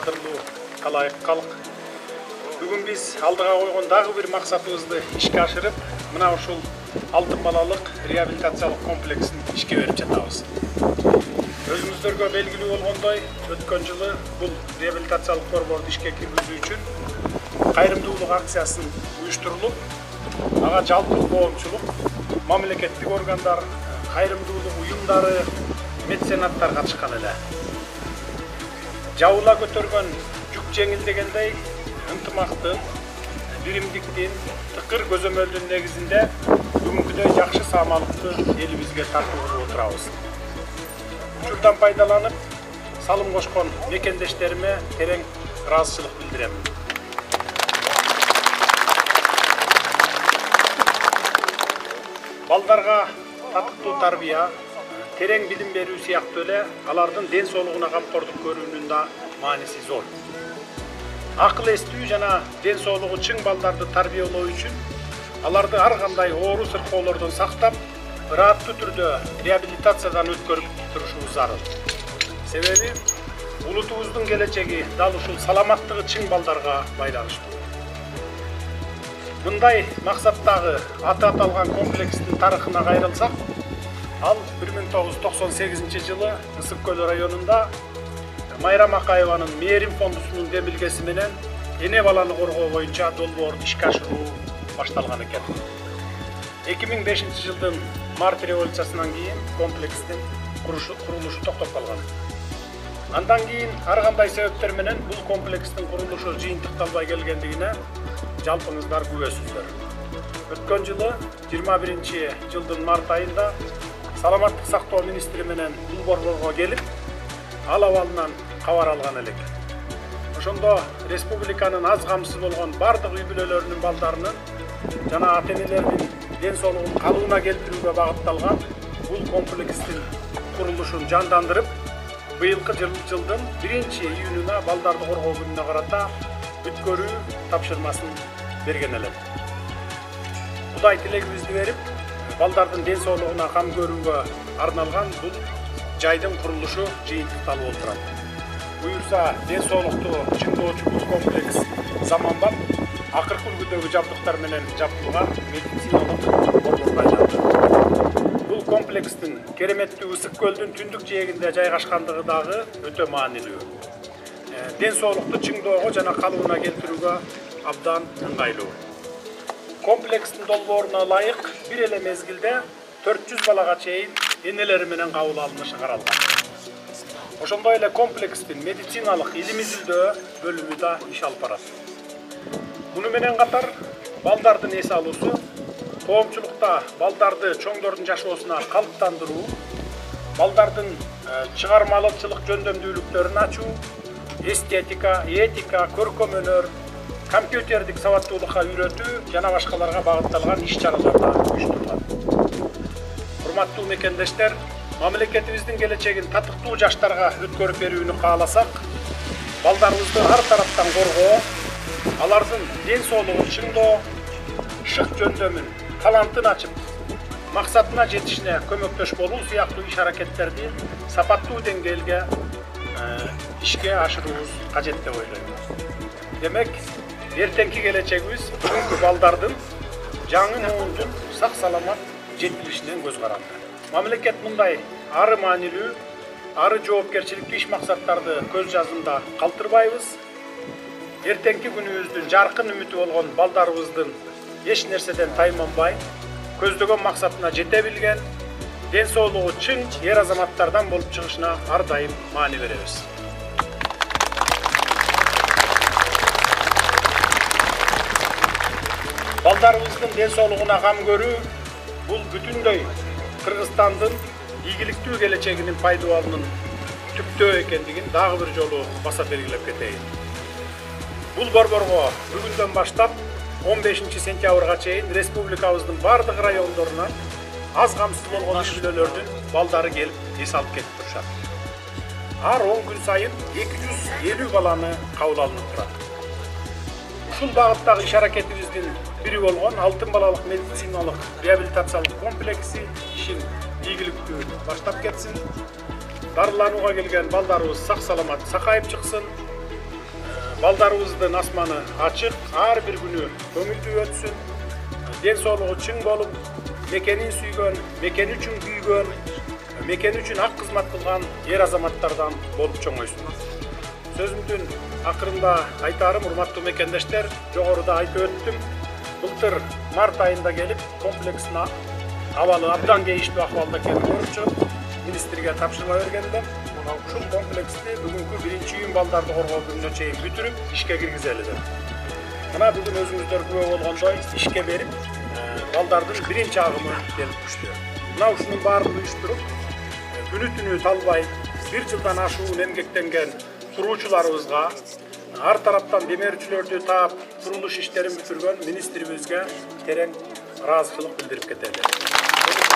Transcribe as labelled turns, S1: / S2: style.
S1: кадырлуу калайык калк. Бүгүн биз алдыга койгон дагы бир максатыбызды ишке ашырып, мына ушул Алтын балалык реабилитациялык комплексин ишке берип жатабыз. Өзүңүздөргө белгилүү болгондой, өткөн жылы бул реабилитациялык борборду ишке киргизүү үчүн кайрымдуулук акциясын уюштурулуп, ага жалпы коомчулук, мамлекеттик органдар, кайрымдуулук уюмдары, меценаттар катышкан эле. Жабыла көтөргөн жүк жеңилдегендей, ынтымактын, биримдиктин, тыкыр көзөмөлдүн негизинде бүгүнкүдөй жакшы саамалыкты элибизге тартуу кылып отурабыз. Учурдан пайдаланып, салым кошкон мекендештериме терең ыраазычылык билдирем. Балдарга татыктуу тарбия, терең билим берүү сыяктуу эле алардын ден соолугуна камкордук көрүүнүн да мааниси зор. Акыл эстүү жана ден соолугу чың балдарды тарбиялоо үчүн аларды ар кандай оору сыркоолордон сактап, ырааттуу түрдө реабилитациядан өткөрүп турушубуз зарыл. Себеби улутубуздун келечеги дал ушул саламаттыгы чың балдарга байланыштуу. Мындай максаттагы аты аталган комплекстин тарыхына кайрылсак, ал 1998 жылы Ысык Көл районунда Майрам Акаеванын Мээрим фондусунун демилгеси менен эне баланы коргоо боюнча долбоорду ишке ашыруу башталган экен. 2005 жылдын март революциясынан кийин комплекстин курулушу токтоп калган. Андан кийин ар кандай себептер менен бул комплекстин курулушу жыйынтыкталбай келгендигине жалпыңыздар күбөсүздөр. Өткөн жылы 21 жылдын март айында Саламаттык сактоо министри менен бул борборго келип, ал абалынан кабар алган элек. Ошондо республиканын аз камсыз болгон бардык үй бүлөлөрүнүн балдарынын жана ата-энелердин ден соолугун калыбына келтирүүгө багытталган бул комплекстин курулушун жандандырып, быйылкы жылдын 1-июнуна балдарды коргоо күнүнө карата бүткөрүү тапшырмасын берген элем. Кудай тилегибизди берип, балдардын ден соолугуна кам көрүүгө арналган бул жайдын курулушу жыйынтыкталып отурат. Буюрса, ден соолукту чыңдоочу бул комплекс заманбап, акыркы үлгүдөгү жабдыктар менен жабдылган медициналык борборго айланды. Бул комплекстин кереметтүү Ысык Көлдүн түндүк жээгинде жайгашкандыгы дагы өтө маанилүү. Ден соолукту чыңдоого жана калыбына келтирүүгө абдан ыңгайлуу. Комплекстин долбооруна ылайык бир эле мезгилде 400 балага чейин энелери менен кабыл алынышы каралган. Ошондой эле комплекстин медициналык илим изилдөө бөлүмү да иш алып барат. Муну менен катар балдардын эс алуусу, коомчулукта балдарды чоңдордун жашоосуна калыптандыруу, балдардын чыгармалычылык жөндөмдүүлүктөрүн ачуу, эстетика, этика, көркөм өнөр, компьютердик сабаттуулукка үйрөтүү жана башкаларга багытталган иш-чаралар да уюштурулат. Урматтуу мекендештер, мамлекетибиздин келечегин татыктуу жаштарга өткөрүп берүүнү кааласак, балдарыбызды ар тараптан коргоо, алардын ден соолугун чыңдоо, шык жөндөмүн, талантын ачып, максатына жетишине көмөктөш болуу сыяктуу иш-аракеттерди сапаттуу деңгээлге ишке ашырууубуз кажет деп ойлойм. Демек, эртеңки келечегибиз бүгүнкү балдардын жаңы муундун сак-саламат жетилишинен көз каранды. Мамлекет мындай ары маанилүү, ары жоопкерчиликтүү иш максаттарды көз жазында калтырбайбыз. Эртеңки күнүбүздүн жаркын үмүтү болгон балдарыбыздын эч нерседен тайманбай, көздөгөн максатына жете билген, ден соолугу чың эр азаматтардан болуп чыгышына ар дайым маани беребиз. Балдарыбыздын ден соолугуна кам көрүү бул бүтүндөй Кыргызстандын ийгиликтүү келечегинин пайдалануунун түптөө экендигин дагы бир жолу баса белгилеп кетейин. Бул борборго бүгүндөн баштап 15 сентябрга чейин республикабыздын бардык райондорунан аз камсыз болгон үй бүлөлөрдүн балдары келип эс алып кетип турушат. Ар 10 күн сайын 250 баланы кабыл алынып турат. Ушул багыттагы иш-аракетибиздин бири болгон Алтын балалык медициналык реабилитациялык комплекси ишин ийгиликтүү баштап кетсин. Дарыланууга келген балдарыбыз сак-саламат сакайып чыксын. балдарыбыздын асманы ачык, ар бир күнү көңүлдүү өтсүн, ден соолугу чың болуп, мекенин сүйгөн, мекени үчүн күйгөн, мекени үчүн ак кызмат кылган эр азаматтардан болуп чоңойсун. Сөзүмдүн акырында айтарым, урматтуу мекендештер, жогоруда айтып өттүм. Былтыр март айында келип, комплекстин абалы абдан кейиштүү акыбалда экенин көрүп чыгып, министрге тапшырма бергенде, ушул комплексти бүгүнкү 1-июнь балдарды коргоо күнүнө чейин бүтүрүп, ишке киргизели деп. Мына бүгүн өзүңүздөр күбө болгондой ишке берип, балдардын биринчи агымы келип түштү. Мына ушунун баарын уюштуруп, күнү түнү талбай, 1 жылдан ашуун эмгектенген куруучуларыбызга, ар тараптан демеушчүлөрдү таап, курулуш иштерин бүтүргөн министрибизге терең ыраазычылык билдирип кетели.